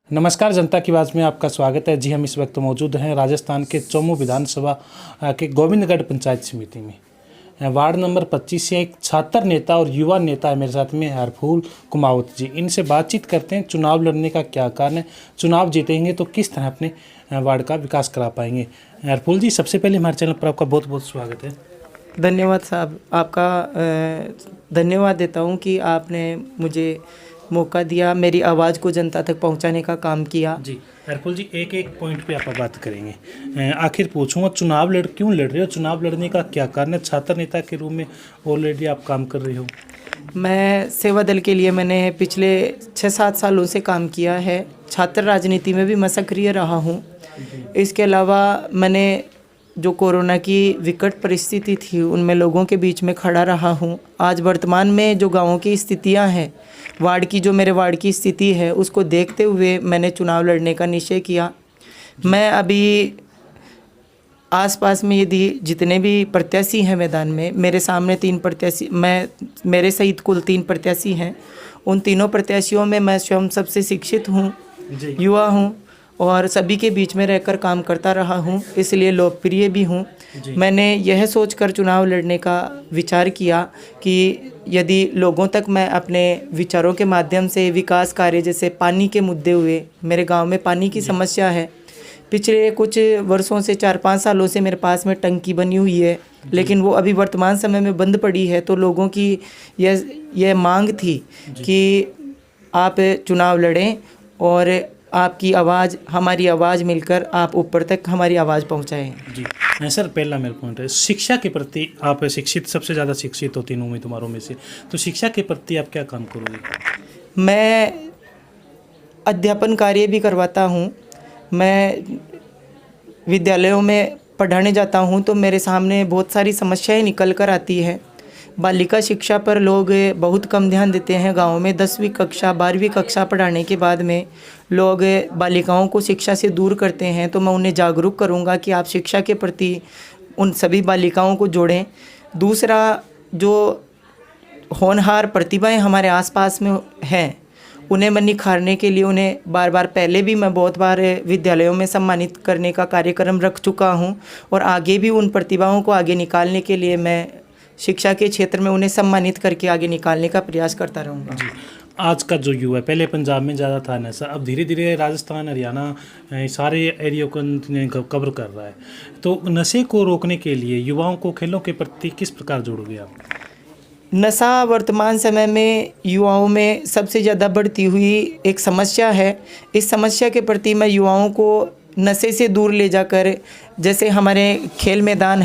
नमस्कार, जनता की आवाज़ में आपका स्वागत है। जी, हम इस वक्त मौजूद हैं राजस्थान के चौमू विधानसभा के गोविंदगढ़ पंचायत समिति में। वार्ड नंबर 25 से एक छात्र नेता और युवा नेता है मेरे साथ में, हरफूल कुमावत जी। इनसे बातचीत करते हैं, चुनाव लड़ने का क्या कारण है, चुनाव जीतेंगे तो किस तरह अपने वार्ड का विकास करा पाएंगे। हरफूल जी, सबसे पहले हमारे चैनल पर आपका बहुत बहुत स्वागत है। धन्यवाद साहब, आपका धन्यवाद देता हूँ कि आपने मुझे मौका दिया, मेरी आवाज़ को जनता तक पहुँचाने का काम किया। जी हरफूल जी, एक एक पॉइंट पे आप बात करेंगे। आखिर पूछूंगा, क्यों लड़ रहे हो, चुनाव लड़ने का क्या कारण है। छात्र नेता के रूप में ऑलरेडी आप काम कर रहे हो। मैं सेवा दल के लिए मैंने पिछले 6-7 सालों से काम किया है। छात्र राजनीति में भी मैं सक्रिय रहा हूँ। इसके अलावा मैंने जो कोरोना की विकट परिस्थिति थी उनमें लोगों के बीच में खड़ा रहा हूँ। आज वर्तमान में जो गाँवों की स्थितियाँ हैं, मेरे वार्ड की स्थिति है, उसको देखते हुए मैंने चुनाव लड़ने का निश्चय किया। मैं अभी आसपास में यदि जितने भी प्रत्याशी हैं मैदान में, मेरे सामने 3 प्रत्याशी, मेरे सहित कुल 3 प्रत्याशी हैं। उन तीनों प्रत्याशियों में मैं स्वयं सबसे शिक्षित हूँ, युवा हूँ और सभी के बीच में रहकर काम करता रहा हूँ, इसलिए लोकप्रिय भी हूँ। मैंने यह सोचकर चुनाव लड़ने का विचार किया कि यदि लोगों तक मैं अपने विचारों के माध्यम से विकास कार्य, जैसे पानी के मुद्दे हुए, मेरे गांव में पानी की समस्या है। पिछले कुछ वर्षों से 4-5 सालों से मेरे पास में टंकी बनी हुई है, लेकिन वो अभी वर्तमान समय में बंद पड़ी है। तो लोगों की यह मांग थी कि आप चुनाव लड़ें और आपकी आवाज़, हमारी आवाज़ मिलकर आप ऊपर तक हमारी आवाज़ पहुंचाएं। जी सर, पहला मेरा पॉइंट है शिक्षा के प्रति। आप शिक्षित, सबसे ज़्यादा शिक्षित हो तीनों उम्मीदवारों में से, तो शिक्षा के प्रति आप क्या काम करोगे। मैं अध्यापन कार्य भी करवाता हूँ। मैं विद्यालयों में पढ़ाने जाता हूँ तो मेरे सामने बहुत सारी समस्याएं निकल कर आती हैं। बालिका शिक्षा पर लोग बहुत कम ध्यान देते हैं। गाँव में 10वीं कक्षा 12वीं कक्षा पढ़ाने के बाद में लोग बालिकाओं को शिक्षा से दूर करते हैं। तो मैं उन्हें जागरूक करूँगा कि आप शिक्षा के प्रति उन सभी बालिकाओं को जोड़ें। दूसरा, जो होनहार प्रतिभाएं हमारे आसपास में हैं, उन्हें मैं निखारने के लिए उन्हें बार बार, पहले भी मैं बहुत बार विद्यालयों में सम्मानित करने का कार्यक्रम रख चुका हूं और आगे भी उन प्रतिभाओं को आगे निकालने के लिए मैं शिक्षा के क्षेत्र में उन्हें सम्मानित करके आगे निकालने का प्रयास करता रहूँगा। आज का जो युवा, पहले पंजाब में ज़्यादा था नशा, अब धीरे धीरे राजस्थान, हरियाणा सारे एरिया को कवर कर रहा है। तो नशे को रोकने के लिए युवाओं को खेलों के प्रति किस प्रकार जोड़ोगे आप। नशा वर्तमान समय में युवाओं में सबसे ज़्यादा बढ़ती हुई एक समस्या है। इस समस्या के प्रति मैं युवाओं को नशे से दूर ले जाकर, जैसे हमारे खेल मैदान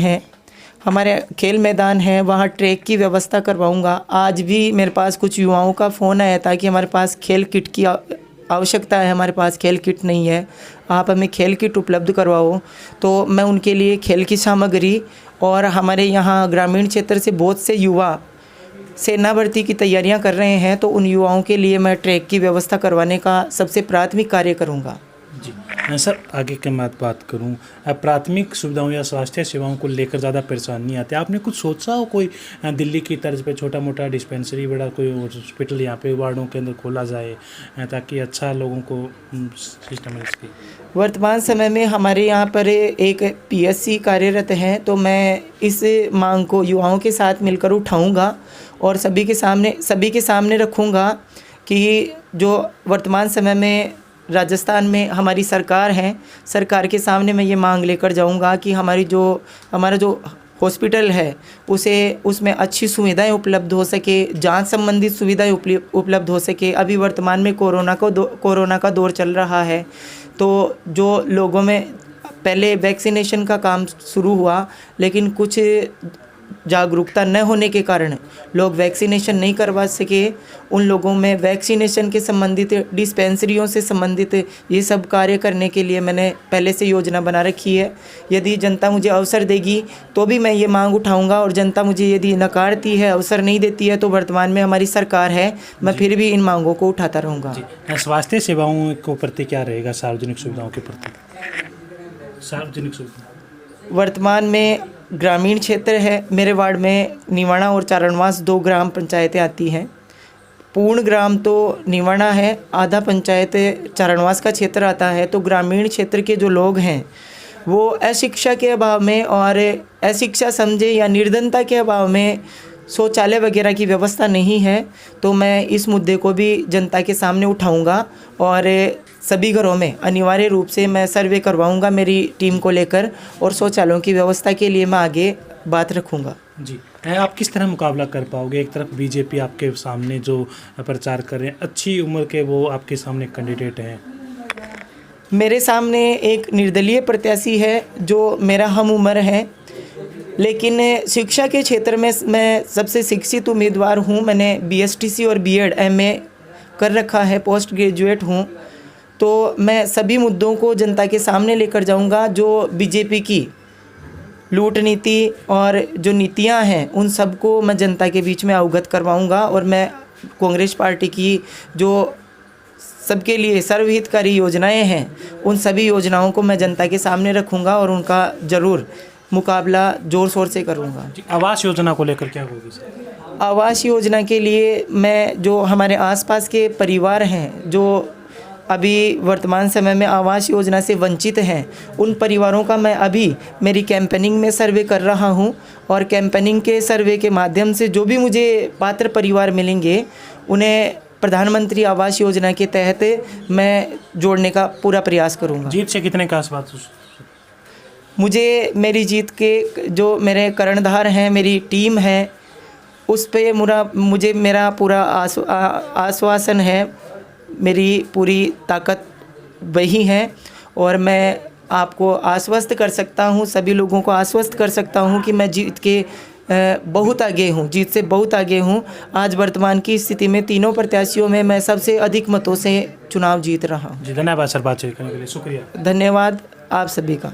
है वहाँ ट्रैक की व्यवस्था करवाऊँगा। आज भी मेरे पास कुछ युवाओं का फ़ोन आया था कि हमारे पास खेल किट की आवश्यकता है, हमारे पास खेल किट नहीं है, आप हमें खेल किट उपलब्ध करवाओ। तो मैं उनके लिए खेल की सामग्री, और हमारे यहाँ ग्रामीण क्षेत्र से बहुत से युवा सेना भर्ती की तैयारियां कर रहे हैं, तो उन युवाओं के लिए मैं ट्रैक की व्यवस्था करवाने का सबसे प्राथमिक कार्य करूंगा। जी सर, आगे की मैं बात करूं, प्राथमिक सुविधाओं या स्वास्थ्य सेवाओं को लेकर ज़्यादा परेशानी नहीं आती। आपने कुछ सोचा हो कोई दिल्ली की तर्ज पे छोटा मोटा डिस्पेंसरी, बड़ा कोई हॉस्पिटल यहाँ पे वार्डों के अंदर खोला जाए ताकि अच्छा लोगों को सिस्टम मिल सके। वर्तमान समय में हमारे यहाँ पर एक पीएससी कार्यरत है, तो मैं इस मांग को युवाओं के साथ मिलकर उठाऊंगा और सभी के सामने रखूंगा कि जो वर्तमान समय में राजस्थान में हमारी सरकार है, सरकार के सामने मैं ये मांग लेकर जाऊंगा कि हमारा जो हॉस्पिटल है उसमें अच्छी सुविधाएं उपलब्ध हो सके, जांच संबंधित सुविधाएं उपलब्ध हो सके। अभी वर्तमान में कोरोना का दौर चल रहा है, तो जो लोगों में पहले वैक्सीनेशन का काम शुरू हुआ, लेकिन कुछ जागरूकता न होने के कारण लोग वैक्सीनेशन नहीं करवा सके। उन लोगों में वैक्सीनेशन के संबंधित, डिस्पेंसरियों से संबंधित ये सब कार्य करने के लिए मैंने पहले से योजना बना रखी है। यदि जनता मुझे अवसर देगी तो भी मैं ये मांग उठाऊंगा, और जनता मुझे यदि नकारती है, अवसर नहीं देती है, तो वर्तमान में हमारी सरकार है, मैं फिर भी इन मांगों को उठाता रहूँगा। स्वास्थ्य सेवाओं के प्रति क्या रहेगा, सार्वजनिक सुविधाओं के प्रति। सार्वजनिक सुविधा वर्तमान में ग्रामीण क्षेत्र है, मेरे वार्ड में निवाणा और चारणवास 2 ग्राम पंचायतें आती हैं। पूर्ण ग्राम तो निवाणा है, आधा पंचायत चारणवास का क्षेत्र आता है। तो ग्रामीण क्षेत्र के जो लोग हैं वो अशिक्षा के अभाव में और अशिक्षा समझे या निर्धनता के अभाव में शौचालय वगैरह की व्यवस्था नहीं है। तो मैं इस मुद्दे को भी जनता के सामने उठाऊंगा और सभी घरों में अनिवार्य रूप से मैं सर्वे करवाऊंगा मेरी टीम को लेकर, और शौचालयों की व्यवस्था के लिए मैं आगे बात रखूंगा। जी, आप किस तरह मुकाबला कर पाओगे? एक तरफ बीजेपी आपके सामने जो प्रचार कर रहे हैं, अच्छी उम्र के वो आपके सामने कैंडिडेट हैं। मेरे सामने एक निर्दलीय प्रत्याशी है जो मेरा हम उम्र है, लेकिन शिक्षा के क्षेत्र में मैं सबसे शिक्षित उम्मीदवार हूँ। मैंने BSTC और B.Ed MA कर रखा है, पोस्ट ग्रेजुएट हूँ। तो मैं सभी मुद्दों को जनता के सामने लेकर जाऊँगा। जो बीजेपी की लूट नीति और जो नीतियाँ हैं उन सबको मैं जनता के बीच में अवगत करवाऊँगा, और मैं कांग्रेस पार्टी की जो सबके लिए सर्वहितकारी योजनाएं हैं उन सभी योजनाओं को मैं जनता के सामने रखूंगा और उनका ज़रूर मुकाबला ज़ोर शोर से करूंगा। आवास योजना को लेकर क्या होगी सर? आवास योजना के लिए मैं जो हमारे आसपास के परिवार हैं जो अभी वर्तमान समय में आवास योजना से वंचित हैं, उन परिवारों का मैं अभी मेरी कैंपेनिंग में सर्वे कर रहा हूं, और कैंपेनिंग के सर्वे के माध्यम से जो भी मुझे पात्र परिवार मिलेंगे उन्हें प्रधानमंत्री आवास योजना के तहत मैं जोड़ने का पूरा प्रयास करूंगा। जीत से कितने का आसपास? मुझे मेरी जीत के जो मेरे कर्णधार हैं, मेरी टीम है, उस पे मुझे मेरा पूरा आश्वासन है, मेरी पूरी ताकत वही है, और मैं आपको आश्वस्त कर सकता हूँ, सभी लोगों को आश्वस्त कर सकता हूँ कि मैं जीत के बहुत आगे हूँ, जीत से बहुत आगे हूँ। आज वर्तमान की स्थिति में तीनों प्रत्याशियों में मैं सबसे अधिक मतों से चुनाव जीत रहा हूँ। जी, धन्यवाद सर बातचीत करने के लिए, शुक्रिया। धन्यवाद आप सभी का।